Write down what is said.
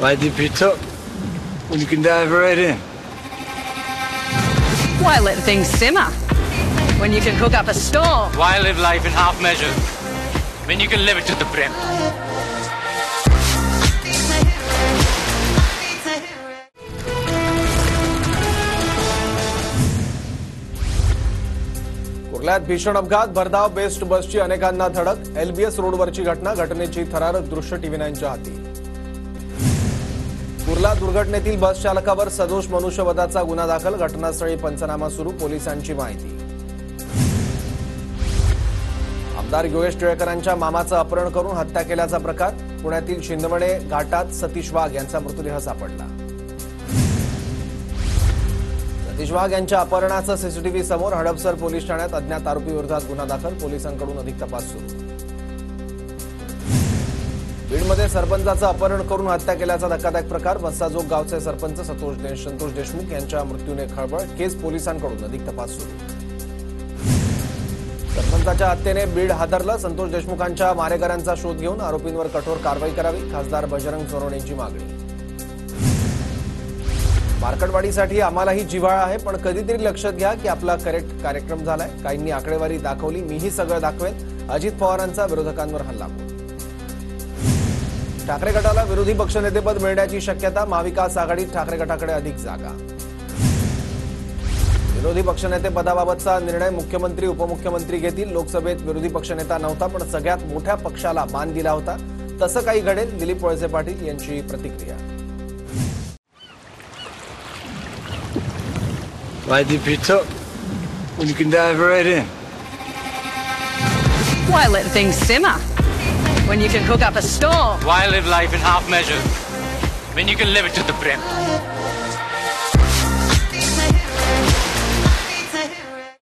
Why dip it up when you can dive right in? Why let things simmer when you can cook up a storm? Why live life in half measures when you can live it to the brim? कुर्ल्यात भीषण अपघात, भरधाव best बसची अनेकांना धडक, LBS रोडवरची घटना, घटनेची थरारक दृश्य टीव्ही 9च्या हाती. कुर्ला दुर्घटनेतील बस चालकावर सदोष मनुष्यवधाचा गुन्हा दाखल, घटनास्थळी पंचनामा सुरू, पोलिसांची माहिती. आमदार योगेश टिळकरांच्या मामाचं अपहरण करून हत्या केल्याचा प्रकार, पुण्यातील शिंदवणे घाटात सतीश वाघ यांचा मृतदेह सापडला. सतीश वाघ यांच्या अपहरणाचं सीसीटीव्ही समोर, हडपसर पोलीस ठाण्यात अज्ञात आरोपी विरोधात गुन्हा दाखल, पोलिसांकडून अधिक तपास सुरू. बीडमध्ये सरपंचाचं अपहरण करून हत्या केल्याचा धक्कादायक प्रकार, बस्साजोग गावचे सरपंच संतोष देशमुख यांच्या मृत्यूने खळबळ, केस पोलिसांकडून अधिक तपास सुरू. सरपंचाच्या हत्येने बीड हादरलं, संतोष देशमुखांच्या मारेकऱ्यांचा शोध घेऊन आरोपींवर कठोर कारवाई करावी, खासदार बजरंग सोनवणेंची मागणी. मार्कटवाडीसाठी आम्हालाही जिव्हाळा आहे, पण कधीतरी लक्षात घ्या की आपला करेक्ट कार्यक्रम झालाय. काहींनी आकडेवारी दाखवली, मीही सगळं दाखवेन, अजित पवारांचा विरोधकांवर हल्ला. ठाकरे गटाला विरोधी पक्षनेतेपद मिळण्याची शक्यता, महाविकास आघाडीत ठाकरे गटाकडे अधिक जागा. विरोधी पक्षनेते पदाबाबतचा निर्णय मुख्यमंत्री उपमुख्यमंत्री घेतील, लोकसभेत विरोधी पक्षनेता नव्हता पण सगळ्यात मोठ्या पक्षाला मान दिला होता, तसं काही घडेल, दिलीप वळसे पाटील यांची प्रतिक्रिया. Why dip it up when you can dive right in? Why let things simmer when you can cook up a storm? Why live life in half measures when you can live it to the brim?